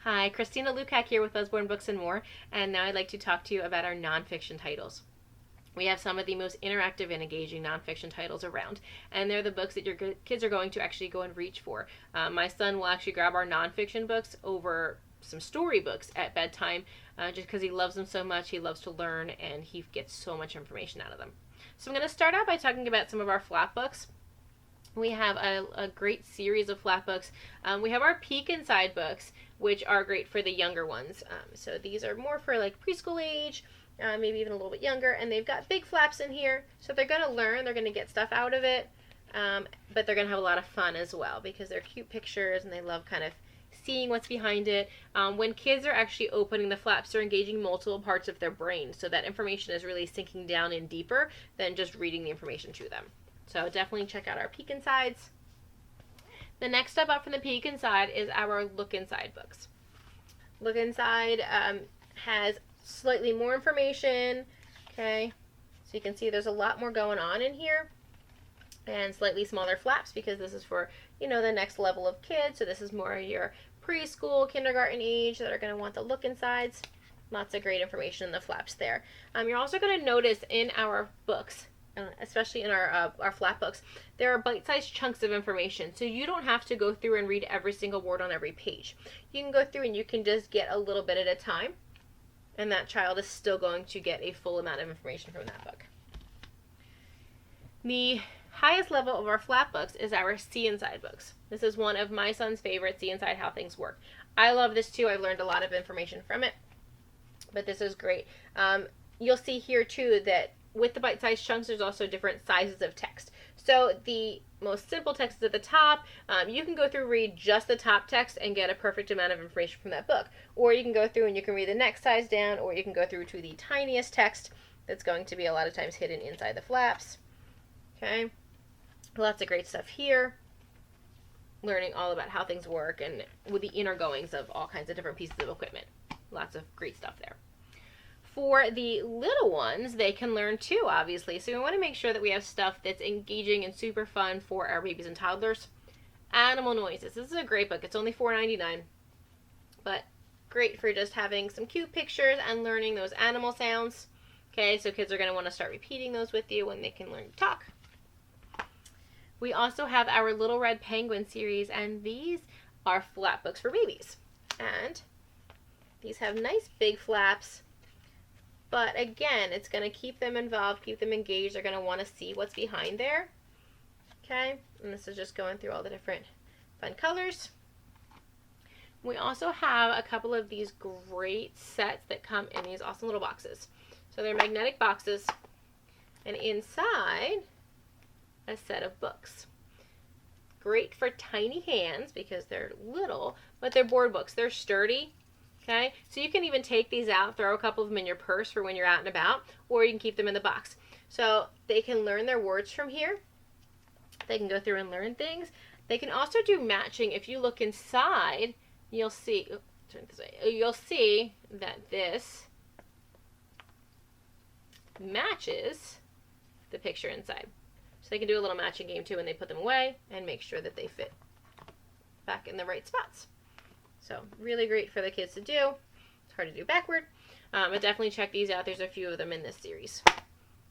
Hi, Christina Lukac here with Usborne Books and More, and now I'd like to talk to you about our nonfiction titles. We have some of the most interactive and engaging nonfiction titles around, and they're the books that your kids are going to actually go and reach for. My son will actually grab our nonfiction books over some storybooks at bedtime just because he loves them so much. He loves to learn, and he gets so much information out of them. So I'm going to start out by talking about some of our flat books. We have a great series of flat books. We have our Peek Inside books, which are great for the younger ones. So these are more for like preschool age, maybe even a little bit younger, and they've got big flaps in here, so they're going to learn, they're going to get stuff out of it, but they're going to have a lot of fun as well because they're cute pictures and they love kind of seeing what's behind it. When kids are actually opening the flaps, they're engaging multiple parts of their brain, so that information is really sinking down in deeper than just reading the information to them. So definitely check out our Peek Insides. The next step up from the Peek Inside is our Look Inside books. Look Inside has slightly more information, okay? So you can see there's a lot more going on in here, and slightly smaller flaps because this is for, the next level of kids. So this is more your preschool, kindergarten age that are going to want the Look Insides. Lots of great information in the flaps there. You're also going to notice in our books, especially in our flat books, there are bite-sized chunks of information. So you don't have to go through and read every single word on every page. You can go through and you can just get a little bit at a time, and that child is still going to get a full amount of information from that book. The highest level of our flat books is our See Inside books. This is one of my son's favorite, See Inside How Things Work. I love this too. I've learned a lot of information from it, but this is great. You'll see here too that with the bite-sized chunks, there's also different sizes of text. So the most simple text is at the top. You can go through, read just the top text and get a perfect amount of information from that book. Or you can go through and you can read the next size down, or you can go through to the tiniest text that's going to be a lot of times hidden inside the flaps. Okay, lots of great stuff here. Learning all about how things work and with the inner goings of all kinds of different pieces of equipment. Lots of great stuff there. For the little ones, they can learn too, obviously. So we want to make sure that we have stuff that's engaging and super fun for our babies and toddlers. Animal Noises. This is a great book. It's only $4.99, but great for just having some cute pictures and learning those animal sounds. Okay, so kids are going to want to start repeating those with you when they can learn to talk. We also have our Little Red Penguin series, and these are flat books for babies. And these have nice big flaps. But again, it's going to keep them involved, keep them engaged. They're going to want to see what's behind there. Okay, and this is just going through all the different fun colors. We also have a couple of these great sets that come in these awesome little boxes. So they're magnetic boxes, and inside, a set of books. Great for tiny hands because they're little, but they're board books. They're sturdy. Okay, so you can even take these out, throw a couple of them in your purse for when you're out and about, or you can keep them in the box. So they can learn their words from here. They can go through and learn things. They can also do matching. If you look inside, you'll see, turn it this way, you'll see that this matches the picture inside. So they can do a little matching game too when they put them away and make sure that they fit back in the right spots. So really great for the kids to do. It's hard to do backward, but definitely check these out. There's a few of them in this series.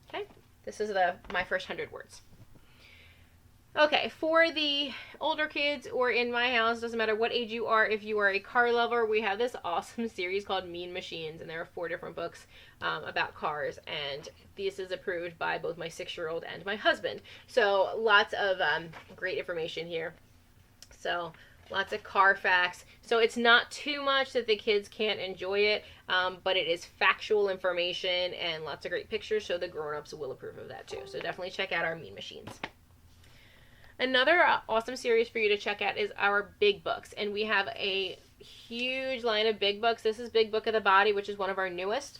Okay, this is my first 100 words. Okay, for the older kids or in my house, doesn't matter what age you are, if you are a car lover, we have this awesome series called Mean Machines, and there are 4 different books about cars, and this is approved by both my 6-year-old and my husband. So lots of great information here. So lots of car facts. So it's not too much that the kids can't enjoy it, but it is factual information and lots of great pictures, so the grown-ups will approve of that too. So definitely check out our Mean Machines. Another awesome series for you to check out is our Big Books, and we have a huge line of big books. This is Big Book of the Body, which is one of our newest.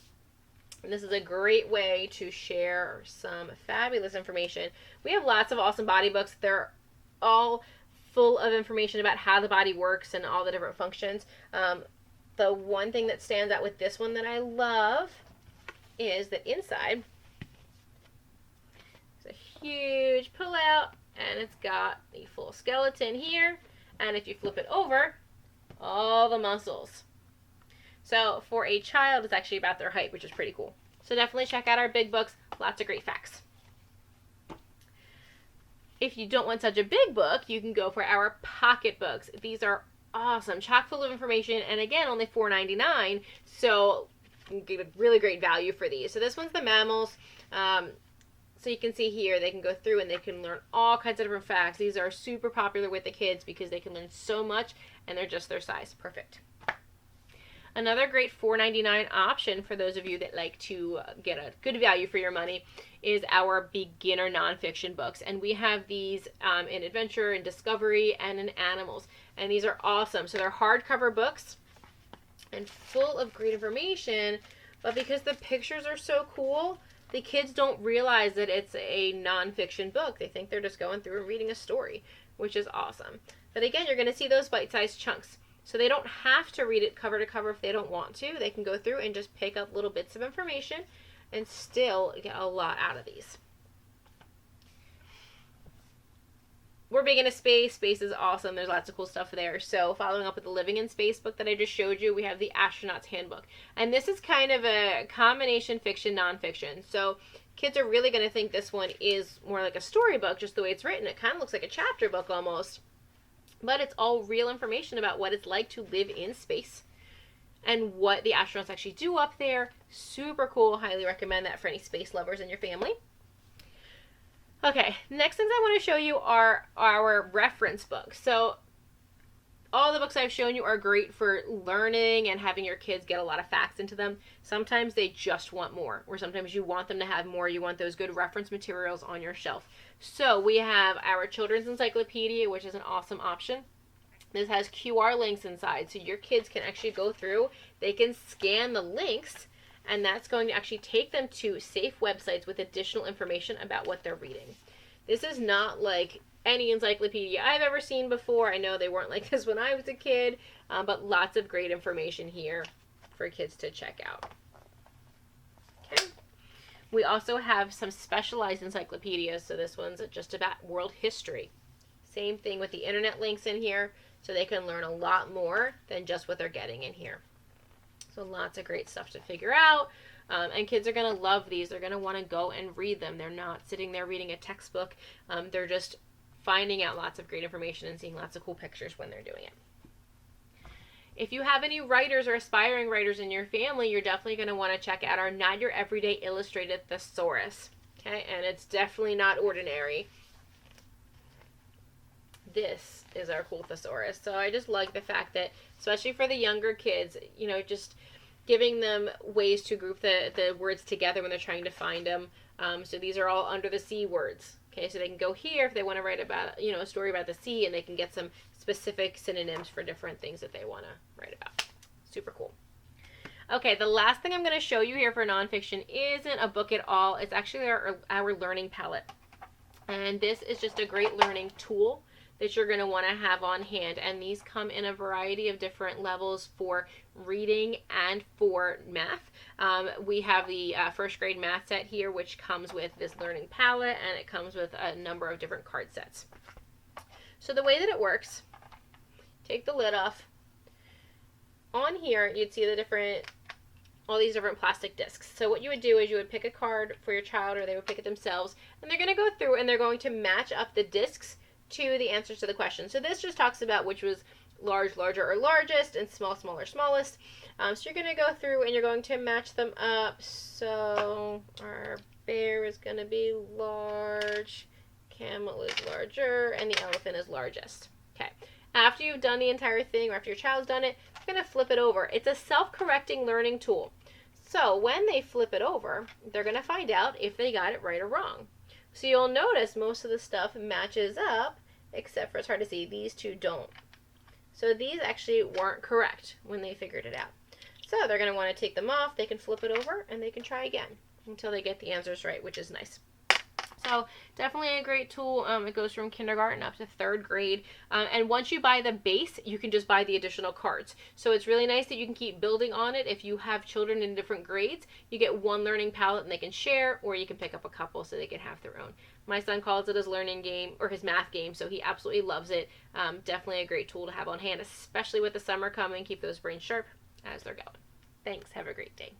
And this is a great way to share some fabulous information. We have lots of awesome body books. They're all full of information about how the body works and all the different functions. The one thing that stands out with this one that I love is that inside it's a huge pull-out, and it's got the full skeleton here. And if you flip it over, all the muscles. So for a child, it's actually about their height, which is pretty cool. So definitely check out our big books. Lots of great facts. If you don't want such a big book, you can go for our pocket books. These are awesome, chock full of information, and again, only $4.99. So you get a really great value for these. So this one's the mammals. So you can see here, they can go through and they can learn all kinds of different facts. These are super popular with the kids because they can learn so much and they're just their size. Perfect. Another great $4.99 option for those of you that like to get a good value for your money is our beginner nonfiction books. And we have these in adventure and discovery and in animals. And these are awesome. So they're hardcover books and full of great information. But because the pictures are so cool, the kids don't realize that it's a nonfiction book. They think they're just going through and reading a story, which is awesome. But again, you're going to see those bite-sized chunks. So they don't have to read it cover to cover if they don't want to. They can go through and just pick up little bits of information and still get a lot out of these. We're big into space. Space is awesome. There's lots of cool stuff there. So following up with the Living in Space book that I just showed you, we have the Astronaut's Handbook. And this is kind of a combination fiction, nonfiction. So kids are really going to think this one is more like a storybook, just the way it's written. It kind of looks like a chapter book almost. But it's all real information about what it's like to live in space and what the astronauts actually do up there. Super cool. Highly recommend that for any space lovers in your family. Okay, next things I want to show you are our reference books. So all the books I've shown you are great for learning and having your kids get a lot of facts into them. Sometimes they just want more, or sometimes you want them to have more. You want those good reference materials on your shelf. So we have our Children's Encyclopedia, which is an awesome option. This has QR links inside, so your kids can actually go through. They can scan the links, and that's going to actually take them to safe websites with additional information about what they're reading. This is not like any encyclopedia I've ever seen before. I know they weren't like this when I was a kid, but lots of great information here for kids to check out. Okay. We also have some specialized encyclopedias, so this one's just about world history. Same thing with the internet links in here, so they can learn a lot more than just what they're getting in here. So lots of great stuff to figure out. And kids are going to love these. They're going to want to go and read them. They're not sitting there reading a textbook. They're just finding out lots of great information and seeing lots of cool pictures when they're doing it. If you have any writers or aspiring writers in your family, you're definitely going to want to check out our Not Your Everyday Illustrated Thesaurus. Okay, and it's definitely not ordinary. This is our cool thesaurus. So I just like the fact that, especially for the younger kids, you know, just giving them ways to group the words together when they're trying to find them. So these are all under the sea words. Okay, so they can go here if they want to write about, you know, a story about the sea, and they can get some specific synonyms for different things that they want to write about. Super cool. Okay, the last thing I'm going to show you here for nonfiction isn't a book at all. It's actually our learning palette. And this is just a great learning tool that you're going to want to have on hand. And these come in a variety of different levels for reading and for math. We have the first grade math set here, which comes with this learning palette, and it comes with a number of different card sets. So the way that it works, take the lid off. On here, you'd see all these different plastic discs. So what you would do is you would pick a card for your child, or they would pick it themselves, and they're going to go through and they're going to match up the discs to the answers to the question. So this just talks about which was large, larger, or largest, and small, smaller, smallest. So you're going to go through and you're going to match them up. So our bear is going to be large, camel is larger, and the elephant is largest. Okay. After you've done the entire thing, or after your child's done it, you're going to flip it over. It's a self-correcting learning tool. So when they flip it over, they're going to find out if they got it right or wrong. So you'll notice most of the stuff matches up, except for, it's hard to see, these two don't. So these actually weren't correct when they figured it out. So they're going to want to take them off, they can flip it over, and they can try again until they get the answers right, which is nice. So definitely a great tool. It goes from kindergarten up to third grade. And once you buy the base, you can just buy the additional cards. So it's really nice that you can keep building on it. If you have children in different grades, you get one learning palette and they can share, or you can pick up a couple so they can have their own. My son calls it his learning game or his math game, so he absolutely loves it. Definitely a great tool to have on hand, especially with the summer coming. Keep those brains sharp as they're going. Thanks. Have a great day.